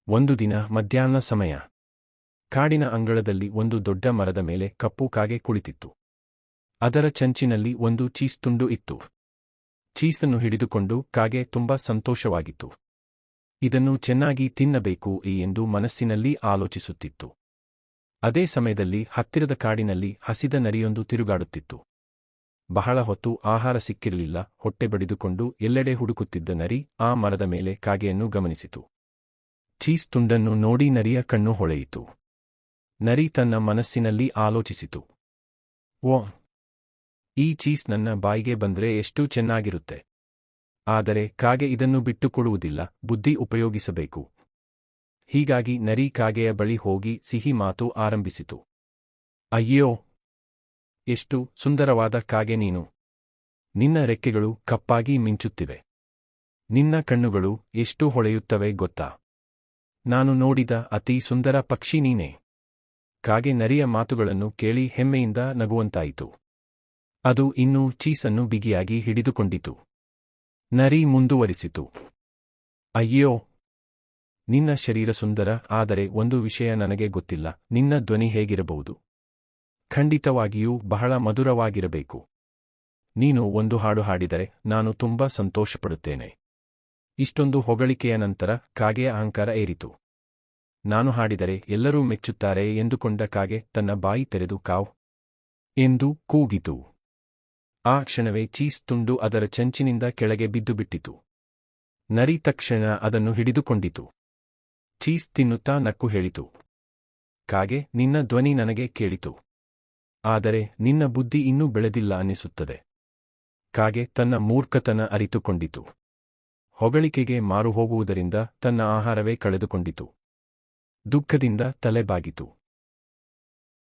ಒಂದು ದಿನ ಮಧ್ಯಾಹ್ನ ಸಮಯ. ಕಾಡಿನ ಅಂಗಳದಲ್ಲಿ ಒಂದು ದೊಡ್ಡ ಮರದ ಮೇಲೆ ಕಪ್ಪು ಕಾಗೆ ಕುಳಿತಿತ್ತು. ಅದರ ಚಂಚಿನಲ್ಲಿ ಒಂದು ಚೀಸ್ ತುಂಡು ಇತ್ತು. ಚೀಸನ್ನು ಹಿಡಿದುಕೊಂಡು ಕಾಗೆ ತುಂಬಾ ಸಂತೋಷವಾಗಿತ್ತು. ಇದನ್ನು ಚೆನ್ನಾಗಿ ತಿನ್ನಬೇಕು ಎಂದು ಮನಸ್ಸಿನಲ್ಲಿ ಆಲೋಚಿಸುತ್ತಿತ್ತು. ಅದೇ ಸಮಯದಲ್ಲಿ ಹತ್ತಿರದ ಕಾಡಿನಲ್ಲಿ ಹಸಿದ ನರಿಯೊಂದು ತಿರುಗಾಡುತ್ತಿತ್ತು. ಬಹಳ ಹೊತ್ತು ಆಹಾರ ಸಿಕ್ಕಿರಲಿಲ್ಲ. ಹೊಟ್ಟೆ ಬಡಿದುಕೊಂಡು ಎಲ್ಲೆಡೆ ಹುಡುಕುತ್ತಿದ್ದ ನರಿ ಆ ಮರದ ಮೇಲೆ ಕಾಗೆಯನ್ನು ಗಮನಿಸಿತು. ಚೀಸ್ ತುಂಡನ್ನು ನೋಡಿ ನರಿಯ ಕಣ್ಣು ಹೊಳೆಯಿತು. ನರಿ ತನ್ನ ಮನಸ್ಸಿನಲ್ಲಿ ಆಲೋಚಿಸಿತು, ಓ, ಈ ಚೀಸ್ ನನ್ನ ಬಾಯಿಗೆ ಬಂದ್ರೆ ಎಷ್ಟು ಚೆನ್ನಾಗಿರುತ್ತೆ. ಆದರೆ ಕಾಗೆ ಇದನ್ನು ಬಿಟ್ಟುಕೊಡುವುದಿಲ್ಲ, ಬುದ್ಧಿ ಉಪಯೋಗಿಸಬೇಕು. ಹೀಗಾಗಿ ನರಿ ಕಾಗೆಯ ಬಳಿ ಹೋಗಿ ಸಿಹಿ ಮಾತು ಆರಂಭಿಸಿತು. ಅಯ್ಯೋ, ಎಷ್ಟು ಸುಂದರವಾದ ಕಾಗೆ ನೀನು. ನಿನ್ನ ರೆಕ್ಕೆಗಳು ಕಪ್ಪಾಗಿ ಮಿಂಚುತ್ತಿವೆ. ನಿನ್ನ ಕಣ್ಣುಗಳು ಎಷ್ಟು ಹೊಳೆಯುತ್ತವೆ ಗೊತ್ತಾ. ನಾನು ನೋಡಿದ ಅತಿ ಸುಂದರ ಪಕ್ಷಿ ನೀನೇ. ಕಾಗೆ ನರಿಯ ಮಾತುಗಳನ್ನು ಕೇಳಿ ಹೆಮ್ಮೆಯಿಂದ ನಗುವಂತಾಯಿತು. ಅದು ಇನ್ನೂ ಚೀಸನ್ನು ಬಿಗಿಯಾಗಿ ಹಿಡಿದುಕೊಂಡಿತು. ನರಿ ಮುಂದುವರಿಸಿತು, ಅಯ್ಯೋ, ನಿನ್ನ ಶರೀರ ಸುಂದರ, ಆದರೆ ಒಂದು ವಿಷಯ ನನಗೆ ಗೊತ್ತಿಲ್ಲ. ನಿನ್ನ ಧ್ವನಿ ಹೇಗಿರಬಹುದು? ಖಂಡಿತವಾಗಿಯೂ ಬಹಳ ಮಧುರವಾಗಿರಬೇಕು. ನೀನು ಒಂದು ಹಾಡು ಹಾಡಿದರೆ ನಾನು ತುಂಬಾ ಸಂತೋಷಪಡುತ್ತೇನೆ. ಇಷ್ಟೊಂದು ಹೊಗಳಿಕೆಯ ನಂತರ ಕಾಗೆಯ ಅಹಂಕಾರ ಏರಿತು. ನಾನು ಹಾಡಿದರೆ ಎಲ್ಲರೂ ಮೆಚ್ಚುತ್ತಾರೆ ಎಂದುಕೊಂಡ ಕಾಗೆ ತನ್ನ ಬಾಯಿ ತೆರೆದು ಕಾವ್ ಎಂದು ಕೂಗಿತು. ಆ ಕ್ಷಣವೇ ಚೀಸ್ ತುಂಡು ಅದರ ಚಂಚಿನಿಂದ ಕೆಳಗೆ ಬಿದ್ದುಬಿಟ್ಟಿತು. ನರಿ ತಕ್ಷಣ ಅದನ್ನು ಹಿಡಿದುಕೊಂಡಿತು. ಚೀಸ್ ತಿನ್ನುತ್ತಾ ನಕ್ಕು ಹೇಳಿತು, ಕಾಗೆ, ನಿನ್ನ ಧ್ವನಿ ನನಗೆ ಕೇಳಿತು. ಆದರೆ ನಿನ್ನ ಬುದ್ಧಿ ಇನ್ನೂ ಬೆಳೆದಿಲ್ಲ ಅನ್ನಿಸುತ್ತದೆ. ಕಾಗೆ ತನ್ನ ಮೂರ್ಖತನ ಅರಿತುಕೊಂಡಿತು. ಹೊಗಳಿಕೆಗೆ ಮಾರು ಹೋಗುವುದರಿಂದ ತನ್ನ ಆಹಾರವೇ ಕಳೆದುಕೊಂಡಿತು. ದುಃಖದಿಂದ ತಲೆಬಾಗಿತು.